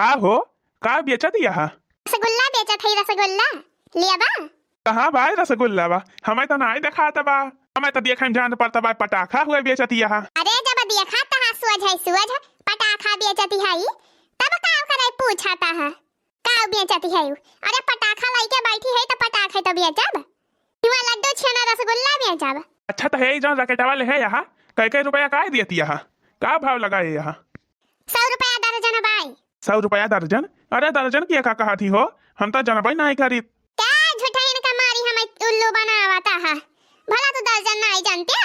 का हो का बेचत यहाँ? रसगुल्ला बेचत है। रसगुल्ला लिया बा। कहाँ बा रसगुल्ला बा? हमें तो नहीं दिखाता बा। हमें तो देखे में जान पड़ता बा पटाखा हुए बेचत यहाँ। अरे जब देखा तहा सूझ पटाखा बेचती है तब का करे पूछाता है का बेचती है। अरे पटाखा लेके बैठी है तो पटाखे तो बेचब। हिवा लड्डू छेना रसगुल्ला बेचब। अच्छा तो है जौन रकेटा वाले है यहाँ कई रुपया का देती यहाँ? का भाव लगाए यहाँ? 100 रुपया दर्जन बाई। 100 रुपया दर्जन? अरे दर्जन की का कहा थी हो? हम तो जनबई नहीं खरीद। क्या झूठाइन का मारी हमें उल्लू बनावता है। भला तो दर्जन नहीं जानते।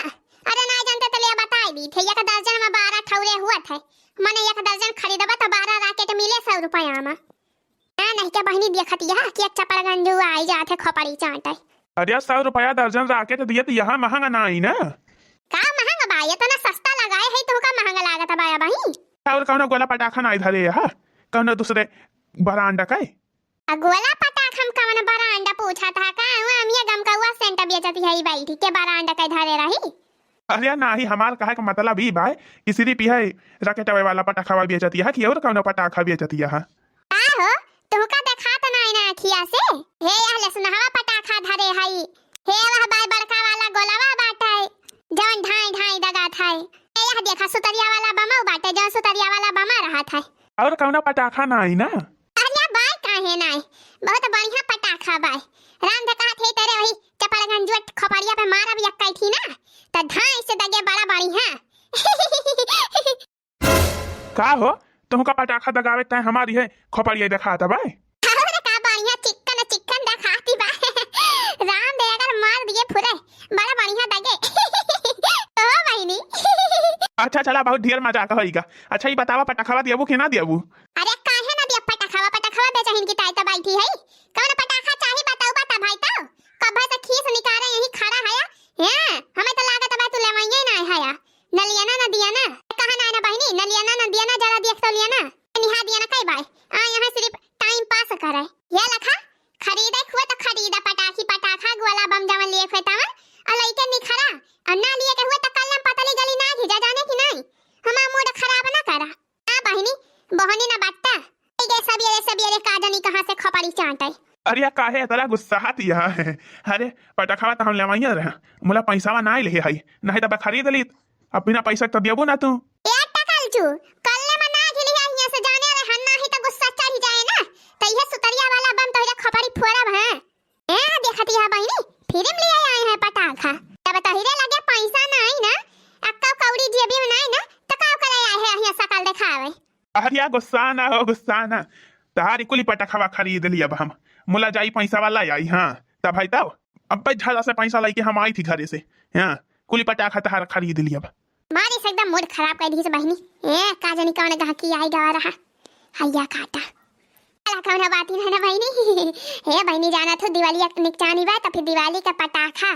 अरे नहीं जानते तो ले बताई दी थे। एक दर्जन में 12 ठौरे हुआ थे। मने एक दर्जन खरीदबा तो 12 राकेट मिले 100 रुपया में। नहीं क्या बहनी देखती है कि एक चपड़ गंजू आई जाते खोपड़ी चाटे। अरे 100 रुपया दर्जन राकेट दिए तो यहाँ महंगा नहीं ना? का महंगा बा? ये तो ना सस्ता लगाए है तो का महंगा लागत बाया भाई। और कौन गोला पटाखा नहीं धरे यहाँ? कौन दूसरे बड़ा अंडा का? गोला पटाखा हम कवन बड़ा अंडा पूछा था का? हम ये गम का हुआ सेंटा बेचती है बैठी के बड़ा अंडा का धरे रही। अरे नहीं हमार कहे का मतलब ही भाई कि सिर्फ है रकेट वाला पटाखा बेचती है कि और कौन पटाखा बेचती है? का हो तुहका देखा तो नहीं ना अखिया से। हे यह सुनहवा पटाखा धरे हई। हे वह बाय बड़का वाला गोलावा बाटे जौन ढाई ढाई दगा था। यह देखा सुतरिया वाला बमा बाटे जौन सुतरिया वाला बमा रहा था। और कौन पटाखा नहीं ना? अरे बाय काहे नहीं बहुत बढ़िया पटाखा बाय। राम देखा थे तेरे वही चपड़गंज खोपड़िया पे मारा भी अक्काई थी ना तो ढाई से दगे बड़ा बढ़िया। का हो तुमका पटाखा दगावे तय हमारी है खोपड़िया दिखा था भाई। अरे का बढ़िया चिकन चिकन दिखाती बा। राम देकर मार दिए फुरे बड़ा बढ़िया दगे। तो बहनी अच्छा चला बहुत ढेर मजाक होइगा। अच्छा ये बतावा पटाखा देबू कि ना देबू? अरे काहे ना दिया पटाखा बेचहिन की ताई तो बैठी है। कौन पटाखा चाहिए बताओ बता भाई तो कब से खीस निकाले यही खड़ा है हां हमें तो लागत बा तू लेवइए ना है न लिया ना दिया ना कहां ना बहनी न लिया ना दिया ना जरा देख तो लिया ना निहा दिया ना कई बार आ यहां सिर्फ टाइम पास करे। ये लखा खरीदे हुए तो खरीदा पटाखा गोला बम जवन लिए हुए तवन अलइके निखरा और ना लिए के हुए तो कलम पतली गली ना घिजा जाने की नहीं हमारा मूड खराब ना करा। आ बहनी बहनी ना बाटता ये सबियरे काजनी कहां से खपड़ी चांटे। अरे काहे इतना गुस्सा आती है? अरे पटाखा तो हम लेवाइए रहे मुला पैसा ना ले है नहीं तो खरीद ली अब बिना पैसा तो देबू ना तू। एक टकल चू कल्ले में ना घिली है यहां से जाने रे हन्ना ही तो गुस्सा चढ़ जाए ना तो ये सुतरिया वाला बम तो ये खपड़ी फोड़ब है। ए देखती है बहनी फिल्म ले आए हैं पटाखा तब तो हीरे लगे पैसा नहीं ना अक्का कौड़ी जेबी में नहीं ना तो का करे आए हैं यहां सकल दिखावे। अरे गुस्सा ना हो गुस्सा ना तारी कुली पटाखा खरीद लिया अब हम मुला जाई पैसा वाला आई। हाँ तब भाई तब अब झाला से पैसा लेके हम आई थी घरे से। हाँ कुली पटाखा तहार खरीद लिया मारी से एकदम मूड खराब कर दी से बहनी। ए काजनी कौन कहा कि आई गवा रहा हैया काटा अला कौन बात ही ना बहनी। हे बहनी जाना तो दिवाली निकचानी बा तो फिर दिवाली का पटाखा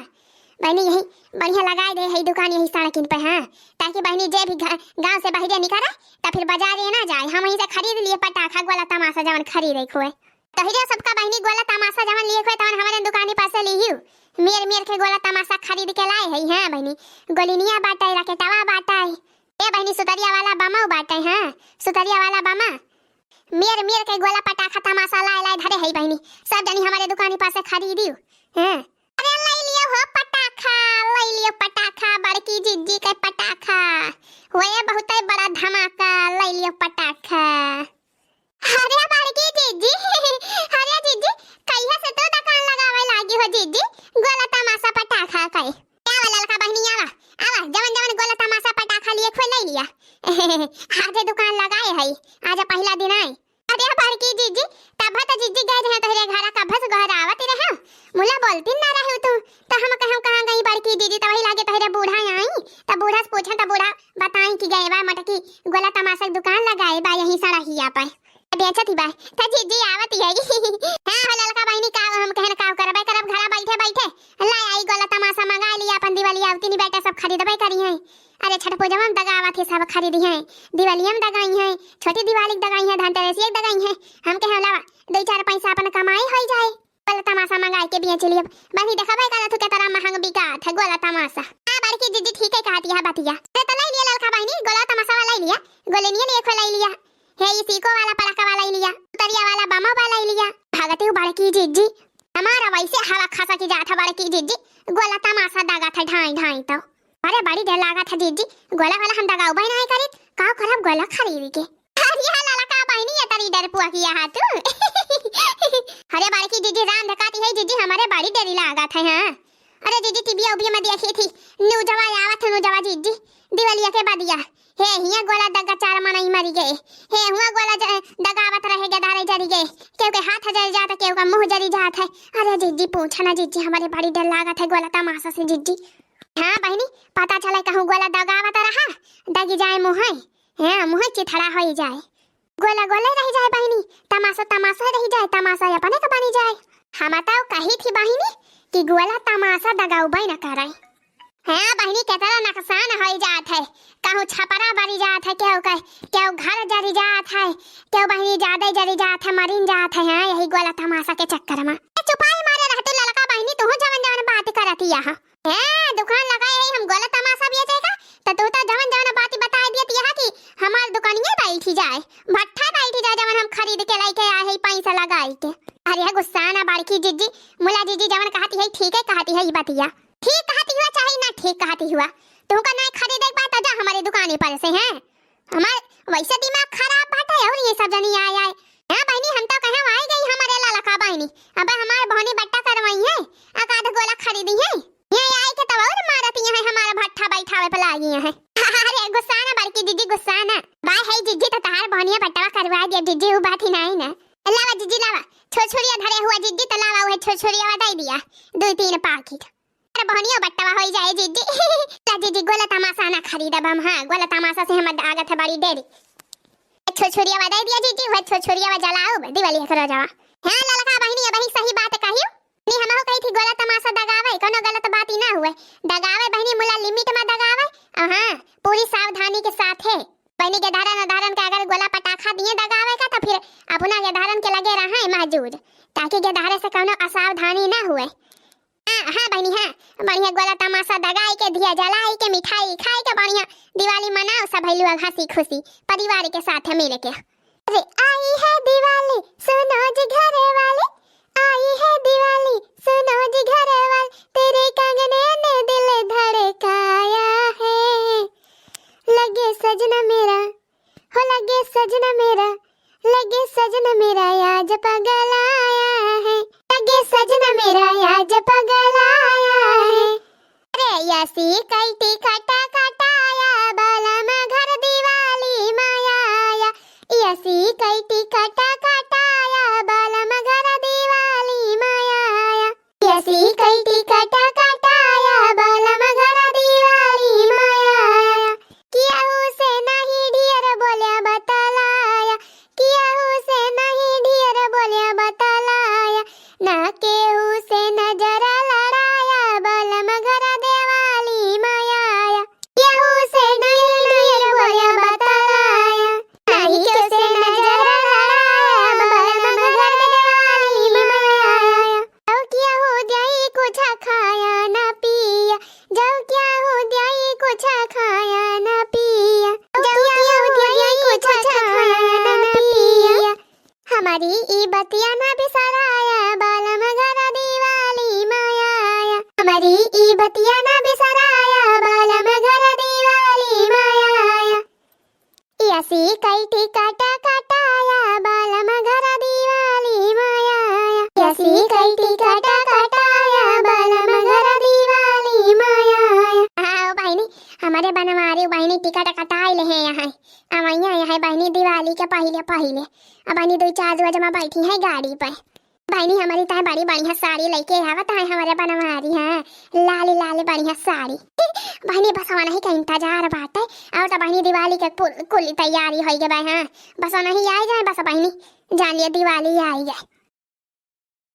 बहनी यही बढ़िया लगाए दे है दुकान यही सड़क इन पे। हाँ ताकि बहनी जे भी गांव से बाहर निकले तो फिर बाजार ना जाए हम वहीं से खरीद लिए पटाखा गोला तमाशा जवन खरीदे हुए तो हिरे सबका बहनी गोला तमाशा जवन लिए हुए तवन हमारे दुकानी पास से लिहियो मेर के गोला तमाशा खरीद के लाए है। हाँ बहनी गोलिनिया बाटे रकेटवा बाटे ए बहनी सुतरिया वाला बमा बाटे। हाँ सुतरिया वाला बमा मेर के गोला पटाखा तमाशा लाए धरे है बहनी सब जनी हमारे दुकानी पास से खरीदियो। हाँ अरे ले लियो हो पटाखा ले लियो पटाखा बड़की जिज्जी के पटाखा होए बहुत बड़ा धमाका ले लियो पटाखा। अरे बड़की जिज्जी अरे जिज्जी कहिया से तो दुकान लगावे लागी हो जिज्जी गोला तमाशा पटाखा कई क्या वाला लका बहनी आवा जवन गोला तमाशा पटाखा लिए खोल ले लिया। आज दुकान लगाए है आज पहला दिन है। अरे बड़की जिज्जी तब तो जिज्जी गए रहे तोरे घर का भस घर आवत रहे मुला बोलती ना रहे तू तो हम कहां गई बड़की दीदी तो वही लागे तोरे बूढ़ा आई तो बूढ़ा से पूछा तो बूढ़ा बताई कि गए बा मटकी गोला तमाशा दुकान लगाए बा यही सड़हिया पे बेचती बा त जिज्जी आवत है। हां हो ललका बहनी का हम कहन का करबे करब घर बैठे ला आई गोला तमाशा मंगा लिया अपन दिवाली आवती नहीं बेटा सब खरीदबे करी है। अरे छठ पूजा में दगावत है सब खरीदी है दिवाली में दगाई है छोटी दिवाली दगाई है धनतेरस एक दगाई है हम के हला 2-4 पैसा अपन कमाई हो जाए गोला तमाशा मंगा के बेच लिए बहनी देखबे का तू के तरह महंग बिका था गोला तमाशा। हां बड़की जिज्जी ठीक है कहती है बतिया तो ले लिया ललका बहनी गोला तमाशा वाला ले लिया गोले नहीं लिए खोला लिया हे ये सीको वाला पड़ाका वाला ही लिया, उतरिया वाला बमा वाला ही लिया। भागते हो बड़की जीजी, हमारा वैसे हवा खासा की जाता बड़की जीजी, गोला तमाशा दागा था ढाई ढाई तो। अरे बड़ी डर लगा था जीजी, गोला वाला हम दगाऊ भाई नहीं करे, का खराब गोला खरीद के। अरे लाला का बहनी है तरी डर पुआ किया हाथ तू। अरे बड़की जीजी राम धकाती है जीजी, हमारे बड़ी डरी लगा था। हां अरे जीजी टीवी उबी में देखी थी न्यूजवा आवत न्यूजवा जीजी दिवालिया के बदिया हे हिया गोला दगा चार मना ही मरी गए, हे हुआ गोला दगावत रहे गदारे जरी गए, केहू के हाथ जरी जाता केहू का मुंह जरी जात है। अरे जीजी पूछा ना जीजी, हमारे बड़ी डर लागत है गोला तमाशा से जीजी। हाँ बहनी पता चला कहूँ गोला दगावत रहा दगी जाए मुँह, हाँ मुँह चिथड़ा हो जाए, गोला गोले रह जाए बहनी, तमाशा तमाशा रह जाए, तमाशा अपने का बनी जाए। हम बताओ कही थी बहनी कि गोला तमाशा दगाऊ भाई न कराई। हाँ बहनी कितना नुकसान हो जात है, कहूँ छपरा बरी जात है, केहू घर जरी जात है, केहू बहनी ज्यादा जरी जात है, मरीन जात है। हाँ यही गोला तमाशा के चक्कर में चुपाई मारे रहते लड़का बहनी, तू जवन जवन बात करती यहाँ दुकान लगाए है हम गोला तमाशा बेचेगा, तो तू तो जवन जवन बात बता दियत यहाँ की हमार दुकानिए बैठी जाए, भट्ठा बैठी जाए जवन हम खरीद के लेके आए है पैसा लगाई के। अरे गुस्सा ना बड़की जीजी, मुला जीजी जवन कहती है ठीक है कहती है, ये बतिया ठीक कहती हुआ चाहे ना ठीक कहती हुआ, तुमका नहीं खरीदे बात जा हमारी दुकाने पर से हैं। हमार वैसे दिमाग खराब बात है और ये सब जनी आए आए। हां बहनी हम तो कहां आई गई हमारे लाला का बहनी, अब हमारे बहनी बट्टा करवाई है, आकाध गोला खरीदी है, ये आई के तब और मारती है हमारा भट्ठा बैठावे पे लागी है। अरे गुस्सा ना बड़की जीजी गुस्सा ना, बाय है जीजी तो तार बहनिया बट्टा करवा दिया जीजी, वो बात ही नहीं ना। लावा जीजी लावा, छोछुरिया धरे हुआ जीजी तो लावा वो छोछुरिया दे दिया 2-3 पैकेट, अरे बहनिया बट्टा हो जाए जीजी। जीजी गोला तमाशा ना खरीदब हम, हां गोला तमाशा से हम आगत है बड़ी देरी, छोछुरिया दे दिया जीजी, वो छोछुरिया जलाओ दिवाली करो जावा। हां ललका बहनी अब ही सही बात कहियो नी, हमहु कही थी गोला तमाशा दगावे कोनो गलत बात ही ना हुए, दगावे बहनी मुला लिमिट में दगावे। हां पूरी सावधानी के साथ है बहनी के धारण के अगर गोला पटाखा दिए दगावे का तो फिर अपना के धारण के लगे रहा है मौजूद, ताकि के धारे से कोनो असावधानी ना हुए। हाँ बहनी हाँ बढ़िया गोला तमाशा दगाई के दिया जलाई के मिठाई खाई के बढ़िया दिवाली मनाओ सब लोग हंसी खुशी परिवार के साथ मिल के। अरे आई है दिवाली सुनो जी घरे वाले, आई है दिवाली सुनो जी घरे वाले, तेरे कंगने ने दिल धड़काया है, लगे सजना मेरा हो लगे सजना मेरा, लगे सजना मेरा आज पगल आया है, लगे सजना मेरा आज पगल आया है। अरे यसी कईटी खटा खटाया बाला में घर दिवाली माया, यसी कईटी खटा खटाया बाला में घर दिवाली माया, यसी कईटी खटा खटाया बाला में घर दिवाली माया, किया उसे नहीं ढेर बोलिया बतलाया, किया उसे नहीं ढेर बोलिया बतलाया, ना केहू से नजर लड़ाया बलम घर दिवाली माया, केहू से नहीं ढेर बोलिया बतलाया, नहीं केहू से नजर लड़ाया बलम घर दिवाली माया। जाओ क्या हो जाए कुछ खाया ना पिया, जाओ क्या हो जाए कुछ खाया ना पिया, जाओ क्या हो जाए कुछ खाया ना पिया, हमारी ई बतिया ना बिसराया बालम घर दिवाली माया, हमारी ई बतिया ना बिसराया बालम घर दिवाली माया, यसी कईटी काटा काटाया बालम घर दिवाली माया, यसी कईटी काटा काटाया बालम घर दिवाली माया। हाँ बहनी हमारे बनवारी बहनी टिकट कटाई ले हैं यहाँ, अवैया यहाँ बहनी दिवाली के पहले पहले अब बहनी 2-4 बजे में बैठी है गाड़ी पर, बहनी हमारी ताई बड़ी बढ़िया साड़ी लेके आवत है हमारे बनवारी है, लाली लाली बढ़िया साड़ी। बहनी बस वहाँ ही का इंतजार बात है, और तो बहनी दिवाली के कुल तैयारी हो गई। हाँ बस वहाँ ही आ जाए, बस बहनी जान लिया दिवाली आई है।